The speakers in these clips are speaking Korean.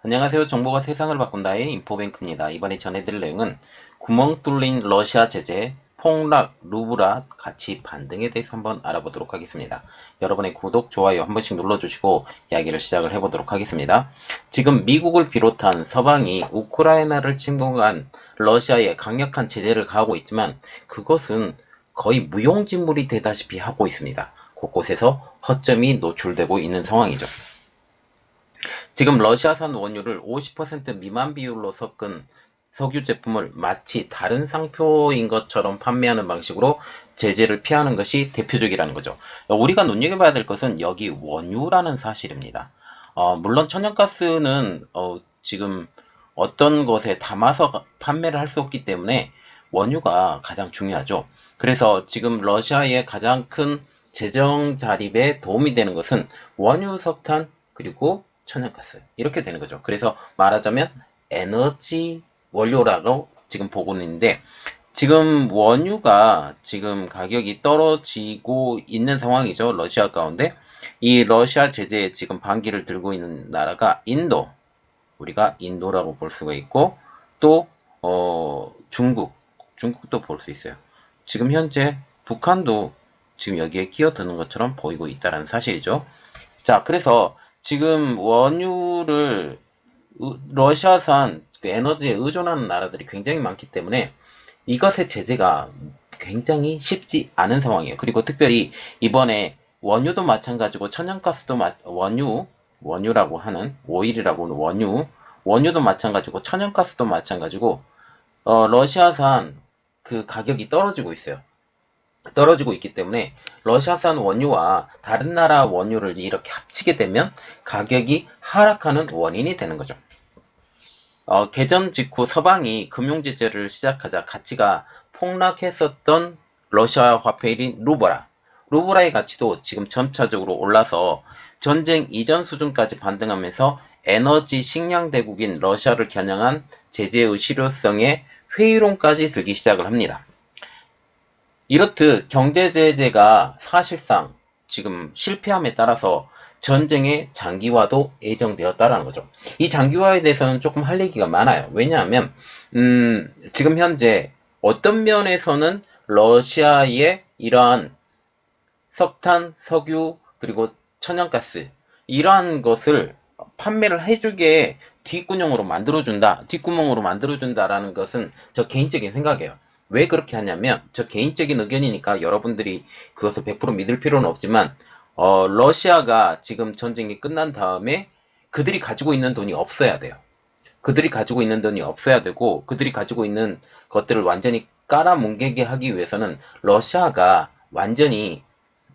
안녕하세요. 정보가 세상을 바꾼다의 인포뱅크입니다. 이번에 전해드릴 내용은 구멍 뚫린 러시아 제재, 폭락, 루브라 가치 반등에 대해서 한번 알아보도록 하겠습니다. 여러분의 구독, 좋아요 한 번씩 눌러주시고 이야기를 시작을 해보도록 하겠습니다. 지금 미국을 비롯한 서방이 우크라이나를 침공한 러시아에 강력한 제재를 가하고 있지만 그것은 거의 무용지물이 되다시피 하고 있습니다. 곳곳에서 허점이 노출되고 있는 상황이죠. 지금 러시아산 원유를 50% 미만 비율로 섞은 석유 제품을 마치 다른 상표인 것처럼 판매하는 방식으로 제재를 피하는 것이 대표적이라는 거죠. 우리가 눈여겨봐야 될 것은 여기 원유라는 사실입니다. 물론 천연가스는 지금 어떤 것에 담아서 판매를 할 수 없기 때문에 원유가 가장 중요하죠. 그래서 지금 러시아의 가장 큰 재정 자립에 도움이 되는 것은 원유, 석탄, 그리고 천연가스 이렇게 되는 거죠. 그래서 말하자면 에너지 원료라고 지금 보고 있는데 지금 원유가 지금 가격이 떨어지고 있는 상황이죠. 러시아 가운데 이 러시아 제재에 지금 반기를 들고 있는 나라가 인도, 우리가 인도라고 볼 수가 있고 또 중국도 볼 수 있어요. 지금 현재 북한도 지금 여기에 끼어드는 것처럼 보이고 있다는 사실이죠. 자, 그래서 지금 원유를 러시아산 에너지에 의존하는 나라들이 굉장히 많기 때문에 이것의 제재가 굉장히 쉽지 않은 상황이에요. 그리고 특별히 이번에 원유도 마찬가지고 천연가스도 원유라고 하는 오일이라고 하는 원유도 마찬가지고 천연가스도 마찬가지고 러시아산 그 가격이 떨어지고 있어요. 떨어지고 있기 때문에 러시아산 원유와 다른 나라 원유를 이렇게 합치게 되면 가격이 하락하는 원인이 되는 거죠. 개전 직후 서방이 금융제재를 시작하자 가치가 폭락했었던 러시아 화폐인 루브라의 가치도 지금 점차적으로 올라서 전쟁 이전 수준까지 반등하면서 에너지 식량 대국인 러시아를 겨냥한 제재의 실효성에 회의론까지 들기 시작을 합니다. 이렇듯 경제 제재가 사실상 지금 실패함에 따라서 전쟁의 장기화도 예정되었다라는 거죠. 이 장기화에 대해서는 조금 할 얘기가 많아요. 왜냐하면 지금 현재 어떤 면에서는 러시아의 이러한 석탄, 석유, 그리고 천연가스 이러한 것을 판매를 해주게 뒷구멍으로 만들어준다라는 것은 저 개인적인 생각이에요. 왜 그렇게 하냐면 저 개인적인 의견이니까 여러분들이 그것을 100% 믿을 필요는 없지만 러시아가 지금 전쟁이 끝난 다음에 그들이 가지고 있는 돈이 없어야 돼요. 그들이 가지고 있는 돈이 없어야 되고 그들이 가지고 있는 것들을 완전히 깔아뭉개게 하기 위해서는 러시아가 완전히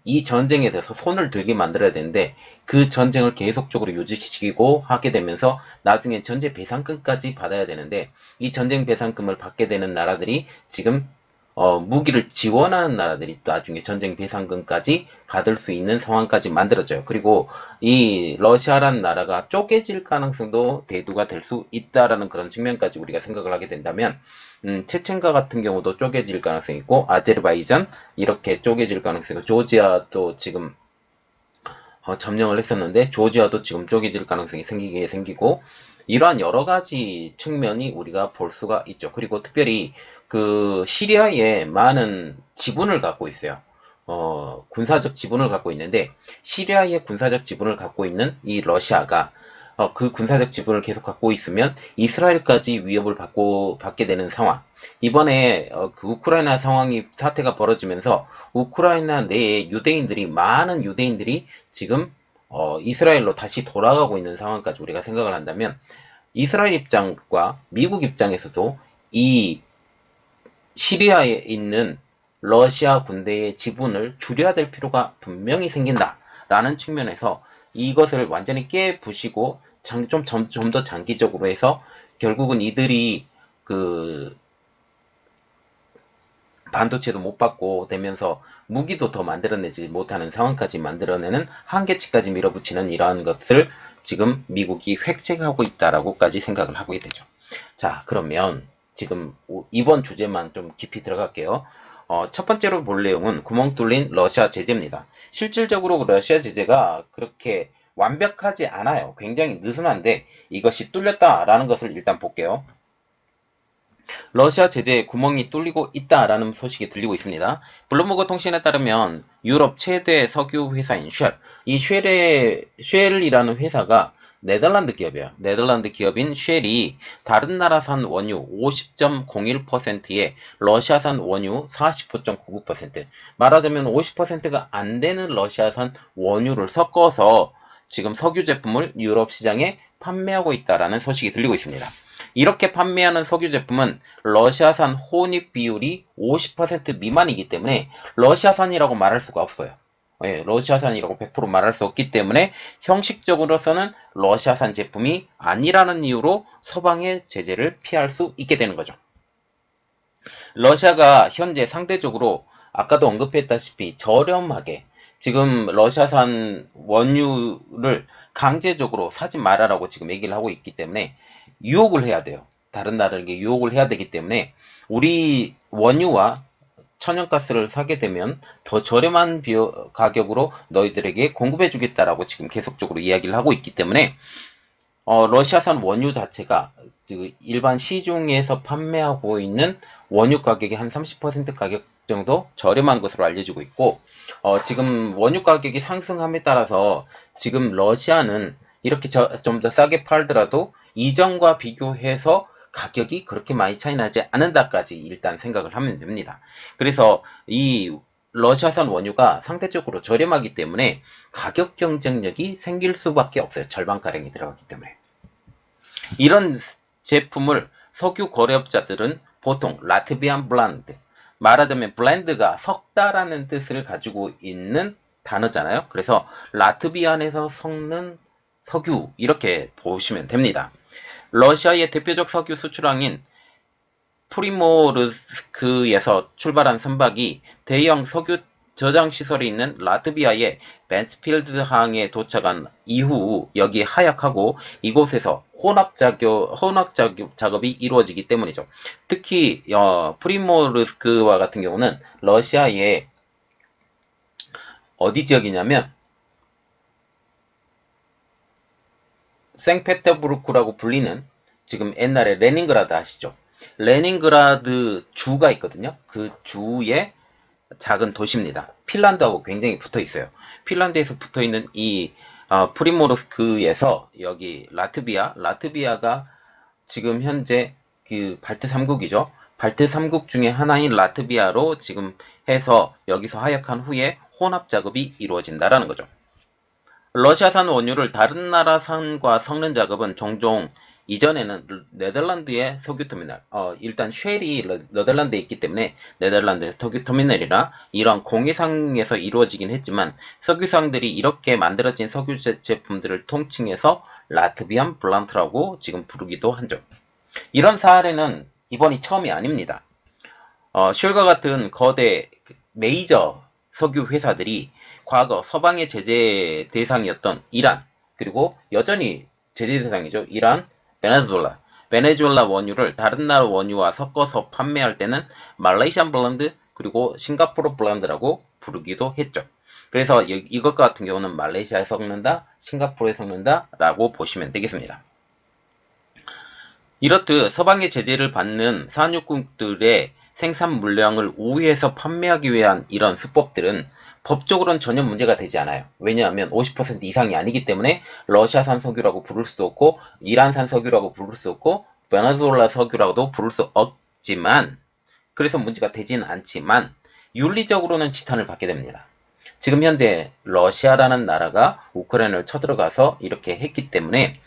이 전쟁에 대해서 손을 들게 만들어야 되는데 그 전쟁을 계속적으로 유지시키고 하게 되면서 나중에 전쟁 배상금까지 받아야 되는데 이 전쟁 배상금을 받게 되는 나라들이 지금 무기를 지원하는 나라들이 나중에 전쟁 배상금까지 받을 수 있는 상황까지 만들어져요. 그리고 이 러시아라는 나라가 쪼개질 가능성도 대두가 될 수 있다라는 그런 측면까지 우리가 생각을 하게 된다면 체첸과 같은 경우도 쪼개질 가능성이 있고 아제르바이잔 이렇게 쪼개질 가능성이 있고 조지아도 지금 점령을 했었는데 조지아도 지금 쪼개질 가능성이 생기고 이러한 여러 가지 측면이 우리가 볼 수가 있죠. 그리고 특별히 그 시리아에 많은 지분을 갖고 있어요. 군사적 지분을 갖고 있는데 시리아의 군사적 지분을 갖고 있는 이 러시아가 그 군사적 지분을 계속 갖고 있으면 이스라엘까지 위협을 받게 되는 상황. 이번에 그 우크라이나 사태가 벌어지면서 우크라이나 내에 많은 유대인들이 지금 이스라엘로 다시 돌아가고 있는 상황까지 우리가 생각을 한다면 이스라엘 입장과 미국 입장에서도 이 시리아에 있는 러시아 군대의 지분을 줄여야 될 필요가 분명히 생긴다라는 측면에서 이것을 완전히 깨부시고 좀 더 장기적으로 해서 결국은 이들이 그 반도체도 못 받고 되면서 무기도 더 만들어내지 못하는 상황까지 만들어내는 한계치까지 밀어붙이는 이러한 것을 지금 미국이 획책하고 있다라고까지 생각을 하게 되죠. 자, 그러면 지금 이번 주제만 좀 깊이 들어갈게요. 첫 번째로 볼 내용은 구멍 뚫린 러시아 제재입니다. 실질적으로 러시아 제재가 그렇게 완벽하지 않아요. 굉장히 느슨한데 이것이 뚫렸다라는 것을 일단 볼게요. 러시아 제재에 구멍이 뚫리고 있다라는 소식이 들리고 있습니다. 블룸버그 통신에 따르면 유럽 최대 석유 회사인 쉘, 이 쉘이라는 회사가 네덜란드 기업이에요. 네덜란드 기업인 쉘이 다른 나라산 원유 50.01%에 러시아산 원유 49.99%, 말하자면 50%가 안 되는 러시아산 원유를 섞어서 지금 석유 제품을 유럽 시장에 판매하고 있다라는 소식이 들리고 있습니다. 이렇게 판매하는 석유 제품은 러시아산 혼입 비율이 50% 미만이기 때문에 러시아산이라고 말할 수가 없어요. 예, 러시아산이라고 100% 말할 수 없기 때문에 형식적으로서는 러시아산 제품이 아니라는 이유로 서방의 제재를 피할 수 있게 되는 거죠. 러시아가 현재 상대적으로 아까도 언급했다시피 저렴하게 지금 러시아산 원유를 강제적으로 사지 말아라고 지금 얘기를 하고 있기 때문에 유혹을 해야 돼요. 다른 나라에게 유혹을 해야 되기 때문에 우리 원유와 천연가스를 사게 되면 더 저렴한 가격으로 너희들에게 공급해 주겠다라고 지금 계속적으로 이야기를 하고 있기 때문에 러시아산 원유 자체가 일반 시중에서 판매하고 있는 원유 가격의 한 30% 가격 정도 저렴한 것으로 알려지고 있고, 지금 원유 가격이 상승함에 따라서 지금 러시아는 이렇게 좀 더 싸게 팔더라도 이전과 비교해서 가격이 그렇게 많이 차이 나지 않는다까지 일단 생각을 하면 됩니다. 그래서 이 러시아산 원유가 상대적으로 저렴하기 때문에 가격 경쟁력이 생길 수밖에 없어요. 절반가량이 들어가기 때문에. 이런 제품을 석유 거래업자들은 보통 라트비안 블란드, 말하자면 블렌드가 섞다라는 뜻을 가지고 있는 단어잖아요. 그래서 라트비안에서 섞는 석유, 이렇게 보시면 됩니다. 러시아의 대표적 석유 수출항인 프리모르스크에서 출발한 선박이 대형 석유 저장 시설이 있는 라트비아의 벤스필드 항에 도착한 이후 여기 하약하고 이곳에서 혼합 작업이 이루어지기 때문이죠. 특히 프리모르스크와 같은 경우는 러시아의 어디 지역이냐면 생페테르부르크라고 불리는, 지금 옛날에 레닌그라드 아시죠? 레닌그라드 주가 있거든요. 그 주의 작은 도시입니다. 핀란드하고 굉장히 붙어 있어요. 핀란드에서 붙어 있는 이 프리모르스크에서 여기 라트비아가 지금 현재 그 발트 3국이죠. 발트 3국 중에 하나인 라트비아로 지금 해서 여기서 하역한 후에 혼합 작업이 이루어진다라는 거죠. 러시아산 원유를 다른 나라산과 섞는 작업은 종종 이전에는 네덜란드의 석유터미널, 일단 쉘이 네덜란드에 있기 때문에 네덜란드의 석유터미널이나 이런 공해상에서 이루어지긴 했지만 석유상들이 이렇게 만들어진 석유 제품들을 통칭해서 라트비안 블란트라고 지금 부르기도 하죠. 이런 사례는 이번이 처음이 아닙니다. 쉘과 같은 거대 메이저 석유 회사들이 과거 서방의 제재 대상이었던 이란, 그리고 여전히 제재 대상이죠. 이란, 베네수엘라 원유를 다른 나라 원유와 섞어서 판매할 때는 말레이시안 블렌드, 그리고 싱가포르 블렌드라고 부르기도 했죠. 그래서 이것 같은 경우는 말레이시아에 섞는다, 싱가포르에 섞는다 라고 보시면 되겠습니다. 이렇듯 서방의 제재를 받는 산유국들의 생산 물량을 우회해서 판매하기 위한 이런 수법들은 법적으로는 전혀 문제가 되지 않아요. 왜냐하면 50% 이상이 아니기 때문에 러시아산 석유라고 부를 수도 없고 이란산 석유라고 부를 수 없고 베네수엘라 석유라고도 부를 수 없지만, 그래서 문제가 되지는 않지만 윤리적으로는 지탄을 받게 됩니다. 지금 현재 러시아라는 나라가 우크라이나를 쳐들어가서 이렇게 했기 때문에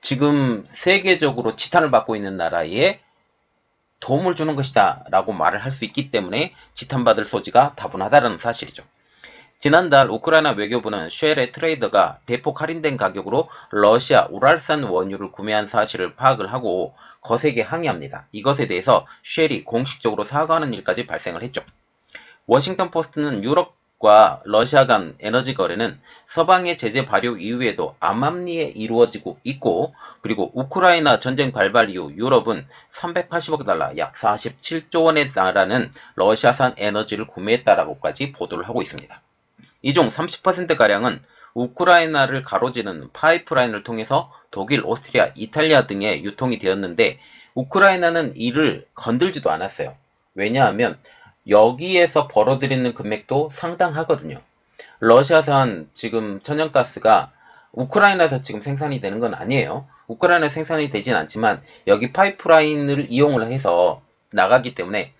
지금 세계적으로 지탄을 받고 있는 나라에 도움을 주는 것이다 라고 말을 할 수 있기 때문에 지탄받을 소지가 다분하다는 사실이죠. 지난달 우크라이나 외교부는 쉘의 트레이더가 대폭 할인된 가격으로 러시아 우랄산 원유를 구매한 사실을 파악을 하고 거세게 항의합니다. 이것에 대해서 쉘이 공식적으로 사과하는 일까지 발생을 했죠. 워싱턴 포스트는 유럽과 러시아 간 에너지 거래는 서방의 제재 발효 이후에도 암암리에 이루어지고 있고, 그리고 우크라이나 전쟁 발발 이후 유럽은 380억 달러, 약 47조 원에 달하는 러시아산 에너지를 구매했다라고까지 보도를 하고 있습니다. 이 중 30%가량은 우크라이나를 가로지르는 파이프라인을 통해서 독일, 오스트리아, 이탈리아 등에 유통이 되었는데 우크라이나는 이를 건들지도 않았어요. 왜냐하면 여기에서 벌어들이는 금액도 상당하거든요. 러시아산 지금 천연가스가 우크라이나에서 지금 생산이 되는 건 아니에요. 우크라이나에 생산이 되진 않지만 여기 파이프라인을 이용을 해서 나가기 때문에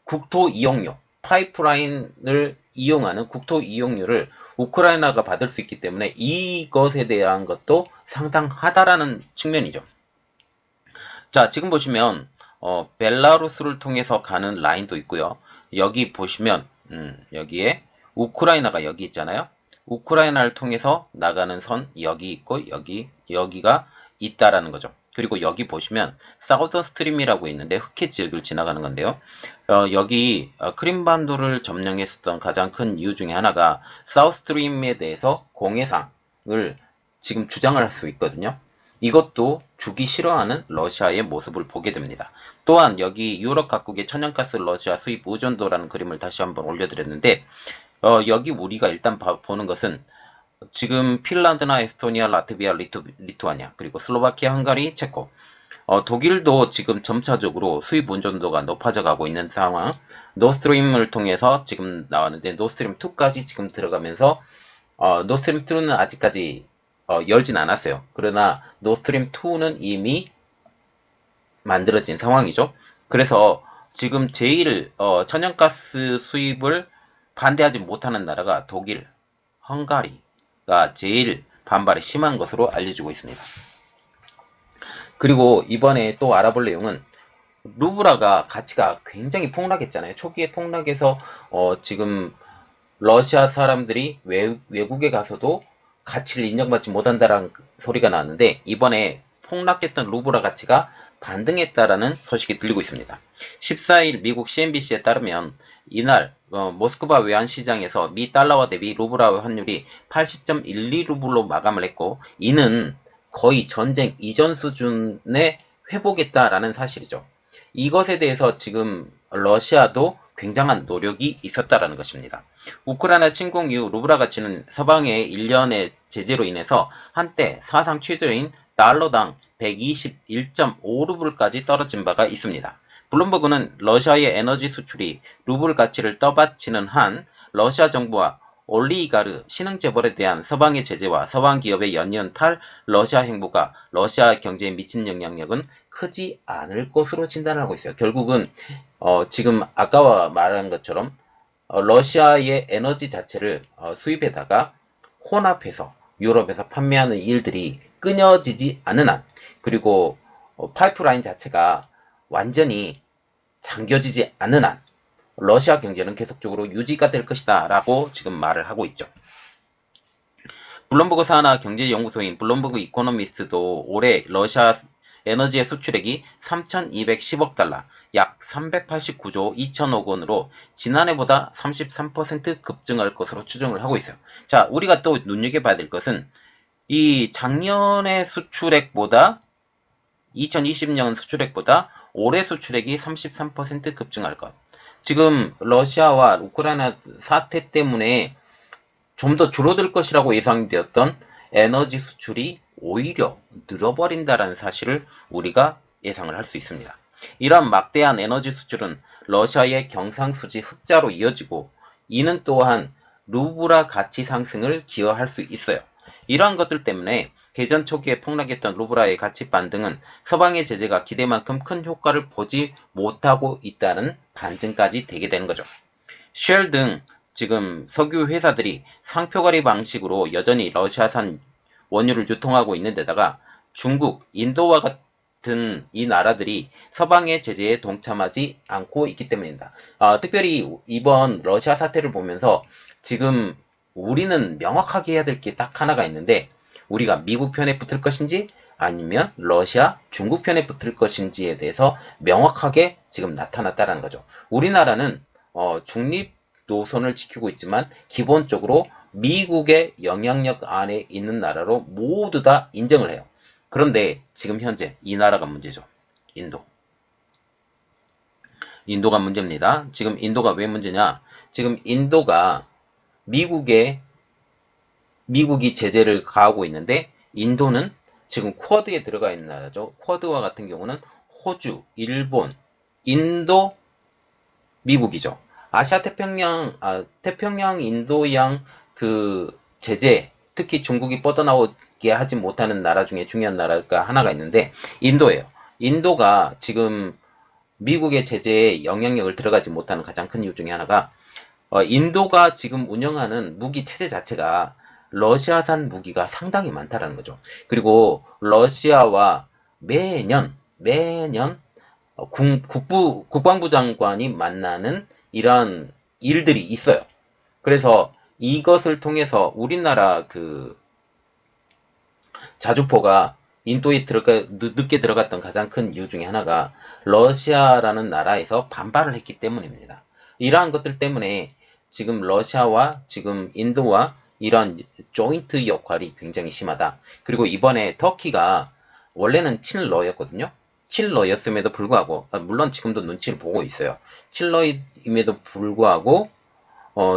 국토 이용료, 파이프라인을 이용하는 국토 이용료를 우크라이나가 받을 수 있기 때문에 이것에 대한 것도 상당하다라는 측면이죠. 자, 지금 보시면 벨라루스를 통해서 가는 라인도 있고요. 여기 보시면 여기에 우크라이나가 여기 있잖아요. 우크라이나를 통해서 나가는 선 여기 있고 여기가 있다라는 거죠. 그리고 여기 보시면 사우더 스트림이라고 있는데 흑해 지역을 지나가는 건데요. 여기 크림반도를 점령했었던 가장 큰 이유 중에 하나가 사우스 스트림에 대해서 공해상을 지금 주장을 할 수 있거든요. 이것도 주기 싫어하는 러시아의 모습을 보게 됩니다. 또한 여기 유럽 각국의 천연가스 러시아 수입 의존도라는 그림을 다시 한번 올려드렸는데 여기 우리가 일단 보는 것은 지금 핀란드나 에스토니아, 라트비아, 리투아니아, 그리고 슬로바키아, 헝가리, 체코, 독일도 지금 점차적으로 수입 의존도가 높아져 가고 있는 상황. 노스트림을 통해서 지금 나왔는데 노스트림 2까지 지금 들어가면서 노스트림 2는 아직까지 열진 않았어요. 그러나 노스트림 2는 이미 만들어진 상황이죠. 그래서 지금 제일 천연가스 수입을 반대하지 못하는 나라가 독일, 헝가리가 제일 반발이 심한 것으로 알려지고 있습니다. 그리고 이번에 또 알아볼 내용은 루브라가 가치가 굉장히 폭락했잖아요. 초기에 폭락해서 지금 러시아 사람들이 외국에 가서도 가치를 인정받지 못한다라는 소리가 나왔는데 이번에 폭락했던 루브라 가치가 반등했다라는 소식이 들리고 있습니다. 14일 미국 CNBC에 따르면 이날 모스크바 외환시장에서 미 달러화 대비 루브라 환율이 80.12루블로 마감을 했고 이는 거의 전쟁 이전 수준에 회복했다라는 사실이죠. 이것에 대해서 지금 러시아도 굉장한 노력이 있었다라는 것입니다. 우크라이나 침공 이후 루브라 가치는 서방의 일련의 제재로 인해서 한때 사상 최저인 달러당 121.5루블까지 떨어진 바가 있습니다. 블룸버그는 러시아의 에너지 수출이 루블 가치를 떠받치는 한 러시아 정부와 올리가르 신흥재벌에 대한 서방의 제재와 서방 기업의 연이은 러시아 행보가 러시아 경제에 미친 영향력은 크지 않을 것으로 진단하고 있어요. 결국은 지금 아까 말한 것처럼 러시아의 에너지 자체를 수입에다가 혼합해서 유럽에서 판매하는 일들이 끊어지지 않는 한 그리고 파이프라인 자체가 완전히 잠겨지지 않는 한 러시아 경제는 계속적으로 유지가 될 것이다 라고 지금 말을 하고 있죠. 블룸버그 산하 경제연구소인 블룸버그 이코노미스트도 올해 러시아 에너지의 수출액이 3,210억 달러, 약 389조 2천억 원으로 지난해보다 33% 급증할 것으로 추정을 하고 있어요. 자, 우리가 또 눈여겨봐야 될 것은 이 작년의 수출액보다 2020년 수출액보다 올해 수출액이 33% 급증할 것. 지금 러시아와 우크라이나 사태 때문에 좀 더 줄어들 것이라고 예상되었던 에너지 수출이 오히려 늘어버린다는 사실을 우리가 예상을 할 수 있습니다. 이러한 막대한 에너지 수출은 러시아의 경상수지 흑자로 이어지고 이는 또한 루브라 가치 상승을 기여할 수 있어요. 이러한 것들 때문에 개전 초기에 폭락했던 루브라의 가치 반등은 서방의 제재가 기대만큼 큰 효과를 보지 못하고 있다는 반증까지 되게 되는 거죠. 쉘 등 지금 석유 회사들이 상표거래 방식으로 여전히 러시아산 원유를 유통하고 있는 데다가 중국, 인도와 같은 이 나라들이 서방의 제재에 동참하지 않고 있기 때문입니다. 특별히 이번 러시아 사태를 보면서 지금 우리는 명확하게 해야 될 게 딱 하나가 있는데 우리가 미국 편에 붙을 것인지 아니면 러시아, 중국 편에 붙을 것인지에 대해서 명확하게 지금 나타났다는 거죠. 우리나라는 중립 노선을 지키고 있지만 기본적으로 미국의 영향력 안에 있는 나라로 모두 다 인정을 해요. 그런데 지금 현재 이 나라가 문제죠. 인도가 문제입니다. 지금 인도가 왜 문제냐? 지금 인도가 미국의 미국이 제재를 가하고 있는데 인도는 지금 쿼드에 들어가 있는 나라죠. 쿼드와 같은 경우는 호주, 일본, 인도, 미국이죠. 아시아 태평양 인도양 그 제재, 특히 중국이 뻗어나오게 하지 못하는 나라 중에 중요한 나라가 하나가 있는데 인도예요. 인도가 지금 미국의 제재에 영향력을 들어가지 못하는 가장 큰 이유 중에 하나가 인도가 지금 운영하는 무기 체제 자체가 러시아산 무기가 상당히 많다라는 거죠. 그리고 러시아와 매년 국방부 장관이 만나는 이러한 일들이 있어요. 그래서 이것을 통해서 우리나라 그 자주포가 인도에 늦게 들어갔던 가장 큰 이유 중에 하나가 러시아라는 나라에서 반발을 했기 때문입니다. 이러한 것들 때문에 지금 러시아와 지금 인도와 이런 조인트 역할이 굉장히 심하다. 그리고 이번에 터키가 원래는 친러였거든요. 친러였음에도 불구하고 물론 지금도 눈치를 보고 있어요. 친러임에도 불구하고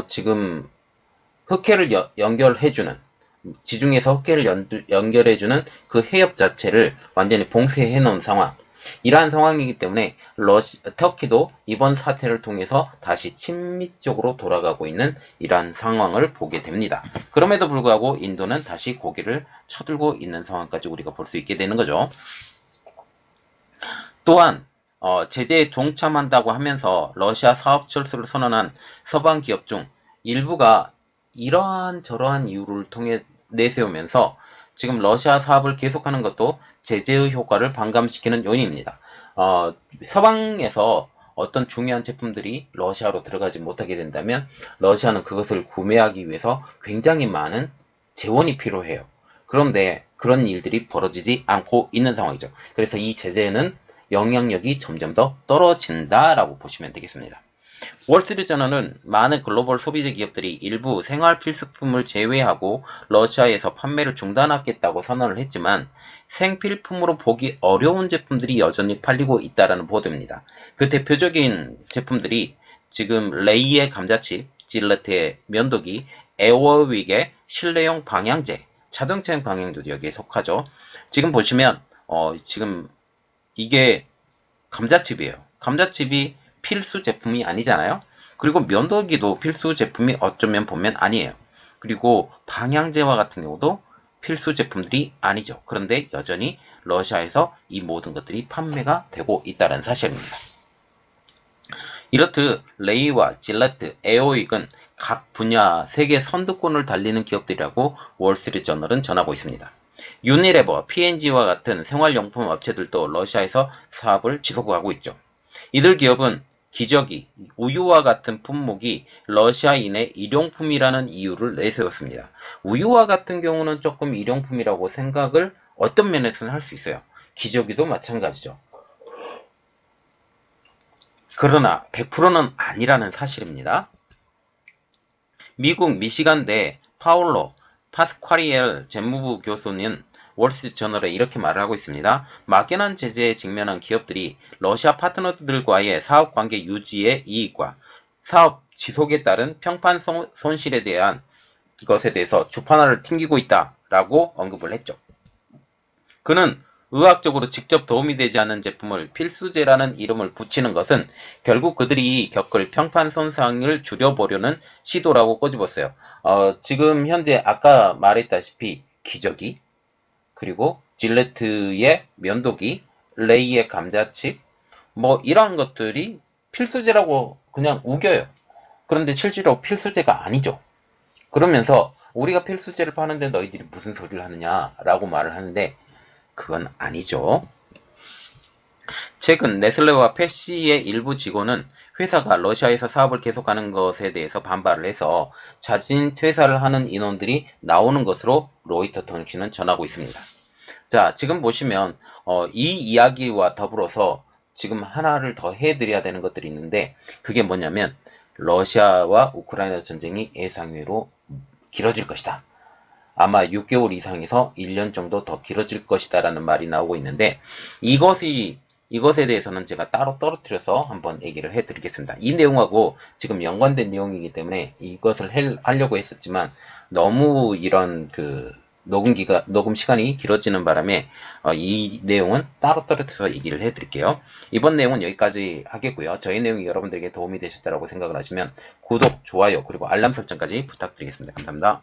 지금 흑해를 연결해주는 지중해에서 흑해를 연결해주는 그 해협 자체를 완전히 봉쇄해 놓은 상황. 이러한 상황이기 때문에 터키도 이번 사태를 통해서 다시 친미 쪽으로 돌아가고 있는 이러한 상황을 보게 됩니다. 그럼에도 불구하고 인도는 다시 고개를 쳐들고 있는 상황까지 우리가 볼 수 있게 되는 거죠. 또한 제재에 동참한다고 하면서 러시아 사업 철수를 선언한 서방 기업 중 일부가 이러한 저러한 이유를 통해 내세우면서 지금 러시아 사업을 계속하는 것도 제재의 효과를 반감시키는 요인입니다. 서방에서 어떤 중요한 제품들이 러시아로 들어가지 못하게 된다면 러시아는 그것을 구매하기 위해서 굉장히 많은 재원이 필요해요. 그런데 그런 일들이 벌어지지 않고 있는 상황이죠. 그래서 이 제재는 영향력이 점점 더 떨어진다라고 보시면 되겠습니다. 월스트리트저널은 많은 글로벌 소비재 기업들이 일부 생활 필수품을 제외하고 러시아에서 판매를 중단하겠다고 선언을 했지만 생필품으로 보기 어려운 제품들이 여전히 팔리고 있다는 보도입니다. 그 대표적인 제품들이 지금 레이의 감자칩, 질레트의 면도기, 에어윅의 실내용 방향제, 자동차용 방향제도 여기에 속하죠. 지금 보시면 지금 이게 감자칩이에요. 감자칩이 필수 제품이 아니잖아요. 그리고 면도기도 필수 제품이 어쩌면 보면 아니에요. 그리고 방향제와 같은 경우도 필수 제품들이 아니죠. 그런데 여전히 러시아에서 이 모든 것들이 판매가 되고 있다는 사실입니다. 이렇듯 레이와 질레트, 에어윅은 각 분야 세계 선두권을 달리는 기업들이라고 월스트리트저널은 전하고 있습니다. 유니레버, P&G와 같은 생활용품 업체들도 러시아에서 사업을 지속하고 있죠. 이들 기업은 기저귀, 우유와 같은 품목이 러시아인의 일용품이라는 이유를 내세웠습니다. 우유와 같은 경우는 조금 일용품이라고 생각을 어떤 면에서는 할 수 있어요. 기저귀도 마찬가지죠. 그러나 100%는 아니라는 사실입니다. 미국 미시간대 파울로 파스콰리엘 재무부 교수는 월스트리트저널에 이렇게 말을 하고 있습니다. 막연한 제재에 직면한 기업들이 러시아 파트너들과의 사업관계 유지의 이익과 사업 지속에 따른 평판 손실에 대한 것에 대해서 주판화를 튕기고 있다라고 언급을 했죠. 그는 의학적으로 직접 도움이 되지 않는 제품을 필수제라는 이름을 붙이는 것은 결국 그들이 겪을 평판 손상을 줄여보려는 시도라고 꼬집었어요. 지금 현재 아까 말했다시피 기저귀, 그리고 질레트의 면도기, 레이의 감자칩, 뭐 이런 것들이 필수제라고 그냥 우겨요. 그런데 실제로 필수제가 아니죠. 그러면서 우리가 필수제를 파는데 너희들이 무슨 소리를 하느냐라고 말을 하는데 그건 아니죠. 최근 네슬레와 펩시의 일부 직원은 회사가 러시아에서 사업을 계속하는 것에 대해서 반발을 해서 자진 퇴사를 하는 인원들이 나오는 것으로 로이터 통신은 전하고 있습니다. 자, 지금 보시면 이 이야기와 더불어서 지금 하나를 더 해드려야 되는 것들이 있는데 그게 뭐냐면 러시아와 우크라이나 전쟁이 예상외로 길어질 것이다. 아마 6개월 이상에서 1년 정도 더 길어질 것이다 라는 말이 나오고 있는데 이것이 이것에 대해서는 제가 따로 떨어뜨려서 한번 얘기를 해드리겠습니다. 이 내용하고 지금 연관된 내용이기 때문에 이것을 하려고 했었지만 너무 이런 녹음 시간이 길어지는 바람에 이 내용은 따로 떨어뜨려서 얘기를 해드릴게요. 이번 내용은 여기까지 하겠고요. 저희 내용이 여러분들에게 도움이 되셨다고 생각을 하시면 구독, 좋아요, 그리고 알람 설정까지 부탁드리겠습니다. 감사합니다.